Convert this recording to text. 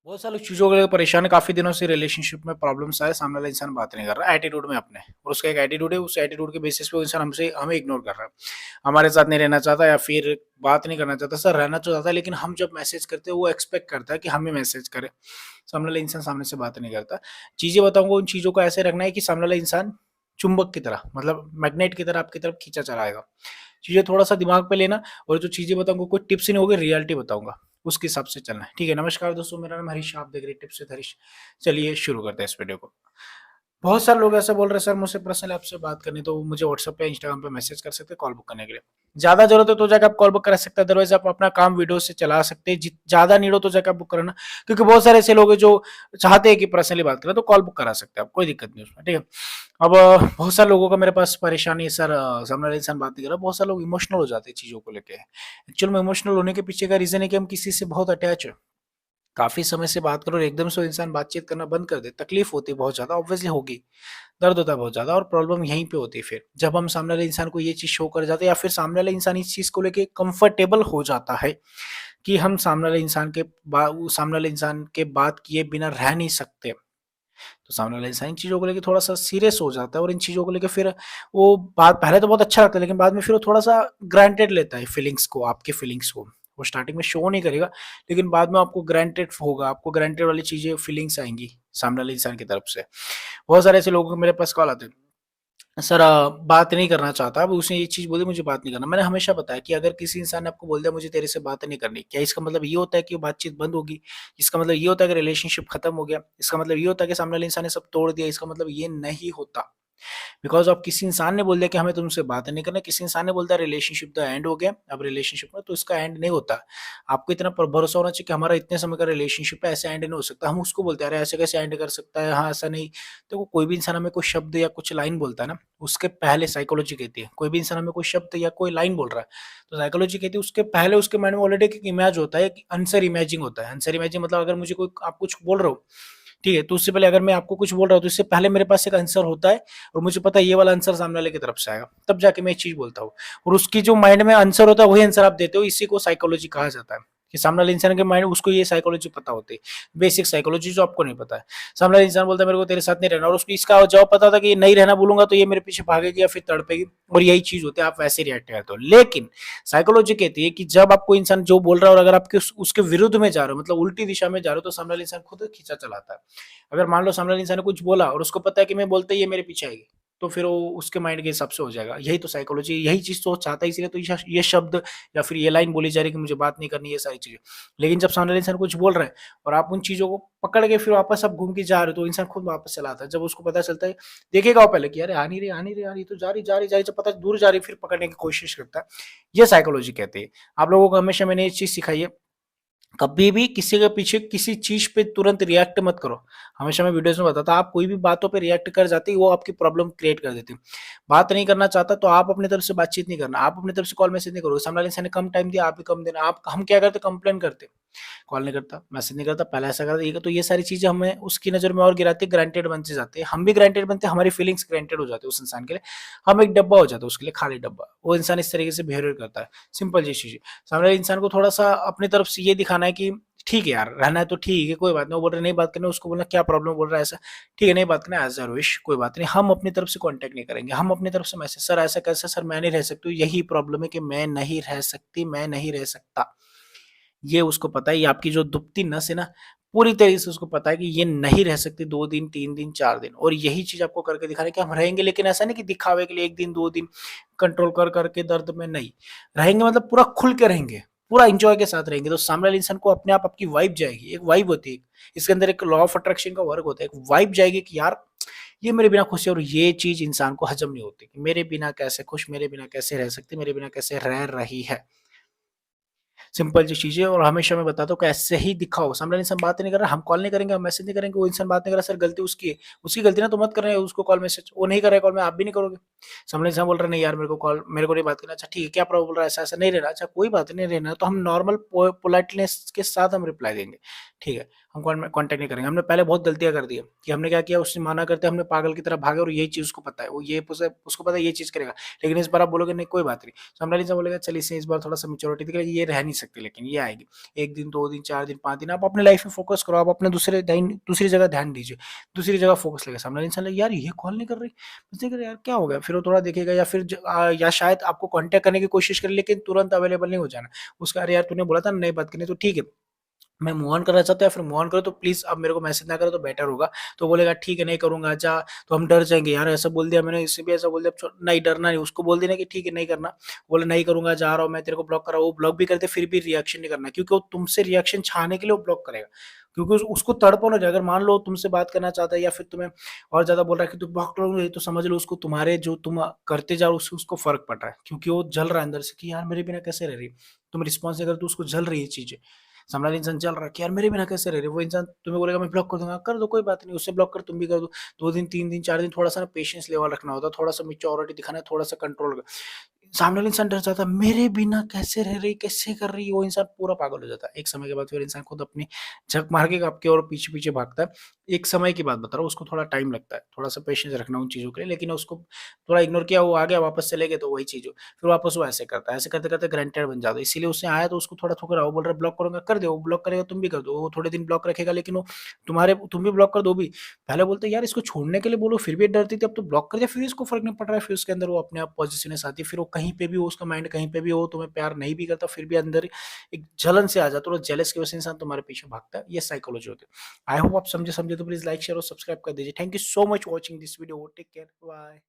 बहुत सारी चीज़ों को लेकर परेशान है, काफ़ी दिनों से रिलेशनशिप में प्रॉब्लम्स आए, सामने वाला इंसान बात नहीं कर रहा, एटीट्यूड में अपने और उसका एक एटीट्यूड है, उस एटीट्यूड के बेसिस पे वो इंसान हमसे हमें इग्नोर कर रहा है। हमारे साथ नहीं रहना चाहता या फिर बात नहीं करना चाहता, सर रहना तो चाहता है लेकिन हम जब मैसेज करते हैं वो एक्सपेक्ट करता है कि हम ही मैसेज करें। सामने वाला इंसान सामने से बात नहीं करता। चीज़ें बताऊँगा, उन चीज़ों को ऐसे रखना है कि सामने वाला इंसान चुंबक की तरह, मतलब मैग्नेट की तरह आपकी तरफ खींचा चला आएगा। चीज़ें थोड़ा-सा दिमाग पे लेना, और जो चीज़ें बताऊँगा कोई टिप्स नहीं होगी, रियलिटी बताऊँगा। उसके हिसाब से चलना है। ठीक है, नमस्कार दोस्तों, मेरा नाम हरीश, आप देख रहे हैं टिप्स विद हरीश। चलिए शुरू करते हैं इस वीडियो को। बहुत सारे लोग ऐसा बोल रहे हैं, सर मुझसे पर्सनली आपसे बात करनी है, तो मुझे व्हाट्सएप पे, इंस्टाग्राम पे मैसेज कर सकते हैं कॉल बुक करने के लिए। ज़्यादा ज़रूरत है तो जाके आप कॉल बुक करा सकते हैं, अदरवाइज़ आप अपना काम वीडियो से चला सकते हैं। ज़्यादा नीड हो तो जाके आप बुक कराना, क्योंकि बहुत सारे ऐसे लोग हैं जो चाहते हैं कि पर्सनली बात करें, तो कॉल बुक करा सकते हैं आप, कोई दिक्कत नहीं उसमें, ठीक है। अब बहुत सारे लोगों का मेरे पास परेशानी है, सर सामने वाला इंसान बात नहीं कर रहा। बहुत सारे लोग इमोशनल हो जाते हैं चीज़ों को लेके। एक्चुअल में इमोशनल होने के पीछे का रीज़न है कि हम किसी से बहुत अटैच है। काफ़ी समय से बात करो और एकदम से वो इंसान बातचीत करना बंद कर दे, तकलीफ होती है बहुत ज़्यादा, ऑब्वियसली होगी। दर्द होता है बहुत ज़्यादा, और प्रॉब्लम यहीं पे होती है फिर। जब हम सामने वाले इंसान को ये चीज़ शो कर जाते हैं या फिर सामने वाला इंसान इस चीज़ को लेके कंफर्टेबल हो जाता है कि हम सामने वाले इंसान के बात किए बिना रह नहीं सकते। तो सामने वाला इंसान इन चीज़ों को लेके थोड़ा-सा सीरियस हो जाता है, और इन चीज़ों को लेके फिर वो बात पहले तो बहुत अच्छा लगता है, लेकिन बाद में फिर वो थोड़ा-सा ग्रांटेड लेता है फीलिंग्स को, आपकी फीलिंग्स को। वो स्टार्टिंग में शो नहीं करेगा, लेकिन बाद में आपको ग्रांटेड होगा, आपको ग्रांटेड वाली चीज़ें, फीलिंग्स आएँगी सामने वाले इंसान की तरफ से। बहुत सारे ऐसे लोगों के मेरे पास कॉल आते हैं, सर बात नहीं करना चाहता। अब उसने ये चीज़ बोली, मुझे बात नहीं करना। मैंने हमेशा बताया कि अगर किसी इंसान ने आपको बोल दिया मुझे तेरे से बात नहीं करनी, क्या इसका मतलब ये होता है कि वो बातचीत बंद होगी? इसका मतलब ये होता है कि रिलेशनशिप खत्म हो गया? इसका मतलब ये होता है कि सामने वाले इंसान ने सब तोड़ दिया? इसका मतलब ये नहीं होता। बिकॉज़ अब किसी इंसान ने बोल दिया कि हमें तुमसे बात नहीं करना, किसी इंसान ने बोल दिया रिलेशनशिप तो एंड हो गया, अब रिलेशनशिप में, तो इसका एंड नहीं होता। आपको इतना भरोसा होना चाहिए कि हमारा इतने समय का रिलेशनशिप है, ऐसे एंड नहीं हो सकता। हम उसको बोलते हैं, अरे ऐसे कैसे एंड कर सकता है, हाँ ऐसा नहीं। देखो, कोई भी इंसान हमें कोई शब्द या कुछ लाइन बोलता है ना, उसके पहले साइकोलॉजी कहती है, कोई भी इंसान हमें कोई शब्द या कोई लाइन बोल रहा है, तो साइकोलॉजी कहती है उसके पहले उसके माइंड में ऑलरेडी एक इमेज होता है, एक आंसर इमेजिंग होता है। आंसर इमेजिंग मतलब अगर मुझे कोई, आप कुछ बोल रहे हो, ठीक है, तो उससे पहले अगर मैं आपको कुछ बोल रहा हूँ, तो इससे पहले मेरे पास एक आंसर होता है, और मुझे पता है ये वाला आंसर सामने वाले की तरफ से आएगा, तब जाके मैं ये चीज़ बोलता हूँ। और उसकी जो माइंड में आंसर होता है, वही आंसर आप देते हो, इसी को साइकोलॉजी कहा जाता है, कि सामने वाले इंसान के माइंड, उसको ये साइकोलॉजी पता होती है, बेसिक साइकोलॉजी जो आपको नहीं पता है। सामने वाला इंसान बोलता है मेरे को तेरे साथ नहीं रहना, और उसको इसका जवाब पता था कि ये नहीं रहना बोलूंगा तो ये मेरे पीछे भागेगी या फिर तड़पेगी, और यही चीज़ होती है, आप वैसे रिएक्ट करते हो। लेकिन साइकोलॉजी कहती है कि जब आपको इंसान जो बोल रहा है, और अगर आपके उसके विरुद्ध में जा रहे हो, मतलब उल्टी दिशा में जा रहे हो, तो सामने वाला इंसान खुद खींचा चलाता है। अगर मान लो सामने वाले इंसान ने कुछ बोला और उसको पता है कि मैं बोलते ही ये मेरे पीछे आएगी, तो फिर वो उसके माइंड के हिसाब से हो जाएगा। यही तो साइकोलॉजी, यही चीज़ तो वो चाहता है, इसीलिए तो ये शब्द या फिर ये लाइन बोली जा रही है कि मुझे बात नहीं करनी, ये सारी चीज़ें। लेकिन जब सामने वाले इंसान कुछ बोल रहा है और आप उन चीज़ों को पकड़ के फिर वापस आप घूम के जा रहे हो, तो इंसान खुद वापस चला आता है। जब उसको पता चलता है, देखेगा वो पहले कि अरे आ नहीं रही, आ नहीं रही, आ रही, तो जा रही, जा रही, जा रही, जब पता दूर जा रही, फिर पकड़ने की कोशिश करता है। ये साइकोलॉजी कहती है। आप लोगों को हमेशा मैंने ये चीज़ सिखाई है, कभी भी किसी के पीछे किसी चीज़ पे तुरंत रिएक्ट मत करो। हमेशा मैं वीडियोज़ में बताता, आप कोई भी बातों पे रिएक्ट कर जाते ही वो आपकी प्रॉब्लम क्रिएट कर देती है। बात नहीं करना चाहता तो आप अपनी तरफ से बातचीत नहीं करना, आप अपनी तरफ से कॉल मैसेज नहीं करोगे, सामने वाले इंसान ने कम टाइम दिया, आप भी कम देना। आप हम क्या करते, कंप्लेन करते, कॉल नहीं करता, मैसेज नहीं करता, पहले ऐसा करता, ये तो ये सारी चीज़ें हमें उसकी नज़र में और गिराती है, ग्रांटेड बनते जाते हैं। हम भी ग्रांटेड बनते हैं, हमारी फीलिंग्स ग्रांटेड हो जाती है उस इंसान के लिए। हम एक डब्बा हो जाता है उसके लिए, खाली डब्बा। वो इंसान इस तरीके से बिहेवियर करता है। सिंपल सी चीज़ है। सामने वाले इंसान को थोड़ा-सा अपनी तरफ से ये दिखाना है कि ठीक है यार, रहना है तो ठीक है, कोई बात नहीं। वो बोल रहा है नहीं बात करनी, उसको बोलना क्या प्रॉब्लम, बोल रहा है ऐसा, ठीक है नहीं बात करना, एज़ अ विश, कोई बात नहीं। हम अपनी तरफ से कॉन्टैक्ट नहीं करेंगे, हम अपनी तरफ से मैसेज, सर ऐसा कैसे, सर मैं नहीं रह सकती हूँ, यही प्रॉब्लम है कि मैं नहीं रह सकती, मैं नहीं रह सकता। ये उसको पता है, ये आपकी जो दुभती नस है ना, पूरी तरीके से उसको पता है कि ये नहीं रह सकती 2 दिन, 3 दिन, 4 दिन, और यही चीज़ आपको करके दिखाना है कि हम रहेंगे, लेकिन ऐसा नहीं कि दिखावे के लिए 1 दिन, 2 दिन कंट्रोल कर के दर्द में नहीं। रहेंगे मतलब पूरा खुल के रहेंगे, पूरा एन्जॉय के साथ रहेंगे, तो सामने वाले इंसान को अपने आप आपकी वाइब जाएगी। एक वाइब होती है, इसके अंदर एक लॉ ऑफ अट्रैक्शन का वर्क होता है। एक वाइब जाएगी कि यार ये मेरे बिना खुश है, और ये चीज़ इंसान को हज़म नहीं होती कि मेरे बिना कैसे खुश, मेरे बिना कैसे रह सकती, मेरे बिना कैसे रह रही है। सिंपल सी चीज़ है, और हमेशा मैं बताता हूँ कि ऐसे ही दिखाओ। सामने वाला इंसान बात नहीं कर रहा, हम कॉल नहीं करेंगे, हम मैसेज नहीं करेंगे, वो इंसान बात नहीं कर रहा, सर गलती उसकी है। उसकी गलती ना तो मत कर रहे हैं उसको कॉल मैसेज, वो नहीं कर रहा है कॉल में, आप भी नहीं करोगे। सामने वाला इंसान बोल रहा है नहीं यार मेरे को नहीं बात करना, अच्छा ठीक है क्या प्रॉब्लम, बोल रहा है ऐसा-ऐसा नहीं रहना, अच्छा कोई बात नहीं रहना, तो हम नॉर्मल पोलाइटनेस के साथ हम रिप्लाई देंगे, ठीक है। हम कॉल में कॉन्टैक्ट नहीं करेंगे। हमने पहले बहुत गलतियाँ कर दी है कि हमने क्या किया, उससे माना करते हमने पागल की तरह भागे, और यही चीज़ उसको पता है, वो ये उसको पता है ये चीज़ करेगा। लेकिन इस बार आप बोलोगे नहीं कोई बात नहीं, सामने वाला इंसान बोलेगा चल इससे इस बार थोड़ा-सा मैच्योरिटी दिखेगी, ये रह नहीं सकते, लेकिन ये आएगी। 1 दिन, 2 दिन, 4 दिन, 5 दिन आप अपने लाइफ में फ़ोकस करो, आप अपने दूसरी जगह ध्यान दीजिए, दूसरी जगह फ़ोकस लगे। सामने वाला इंसान लगे, यार ये कॉल नहीं कर रही, मैं देख रहा यार क्या हो गया? फिर वो थोड़ा देखेगा, या फिर या शायद आपको कॉन्टैक्ट करने की कोशिश करे, लेकिन तुरंत अवेलेबल नहीं हो जाना। उसका, अरे यार तूने बोला था नई बात करनी, तो ठीक है, मैं मूव ऑन करना चाहता हूँ, या फिर मूव ऑन करो तो प्लीज़ अब मेरे को मैसेज ना करो तो बेटर होगा। तो बोलेगा ठीक है नहीं करूँगा, अच्छा, तो हम डर जाएँगे, यार ऐसा बोल दिया मैंने, इससे भी ऐसा बोल दिया, अब नहीं डरना नहीं, उसको बोल देना कि ठीक है नहीं करना। बोले नहीं करूँगा, जा रहा हूँ मैं, तेरे को ब्लॉक कर रहा हूँ, वो ब्लॉक भी करते फिर भी रिएक्शन नहीं करना, क्योंकि वो तुमसे रिएक्शन छाने के लिए वो ब्लॉक करेगा। क्योंकि उसको तड़प ना जाए, अगर मान लो तुमसे बात करना चाहता है, या फिर तुम्हें और ज़्यादा बोल रहा है कि तू ब्लॉक करोगे, तो समझ लो उसको तुम्हारे जो तुम करते जाओ उससे उसको फ़र्क पड़ रहा है। क्योंकि वो जल रहा है अंदर से कि यार मेरे बिना कैसे रह रही है? तुम रिस्पॉन्स नहीं करते तो उसको जल रही है चीज़ें। सामने वाला इंसान चल रहा है कि यार मेरे बिना कैसे रह रहे, वो इंसान तुम्हें बोलेगा मैं ब्लॉक कर दूंगा, कर दो कोई बात नहीं, उससे ब्लॉक कर, तुम भी कर दो। 2 दिन, 3 दिन, 4 दिन, थोड़ा सा ना पेशेंस लेवल रखना होता है, थोड़ा सा मेच्योरिटी दिखाना है, थोड़ा सा कंट्रोल। सामने वाला इंसान डर जाता है, मेरे बिना कैसे रह रही, कैसे कर रही है, वो इंसान पूरा पागल हो जाता है। एक समय के बाद फिर इंसान खुद अपनी झक मार के आपके और पीछे पीछे भागता है। एक समय की बात बता रहा हूँ, उसको थोड़ा टाइम लगता है, थोड़ा सा पेशेंस रखना उन चीज़ों के लिए, लेकिन उसको थोड़ा इग्नोर किया, वो आ गया वापस चले गए, तो वही चीज़ फिर वापस वो ऐसे करता है, ऐसे करते करते ग्रांटेड बन जाता है। इसीलिए उसने आया तो उसको थोड़ा ठुकरा, वो बोल रहा है ब्लॉक करूंगा, कर दो, वो ब्लॉक करेगा तुम भी कर दो, वो थोड़े दिन ब्लॉक रखेगा, लेकिन वो तुम भी ब्लॉक कर दो भी। पहले बोलते यार इसको छोड़ने के लिए बोलो, फिर भी डरती थी, अब तो ब्लॉक कर दिया, फिर इसको फर्क नहीं पड़ रहा है, फिर उसके अंदर वो अपने आप पॉजिटिवनेस आती है, फिर वो कहीं पे भी हो, उसका माइंड कहीं पे भी हो, तुम्हें प्यार नहीं भी करता, फिर भी अंदर एक जलन से आ जाता है, और जेलस की वजह से इंसान तुम्हारे पीछे भागता है। ये साइकोलॉजी होती है। आई होप आप समझे तो प्लीज लाइक शेयर और सब्सक्राइब कर दीजिए। Thank you so much watching this video. Take care, bye.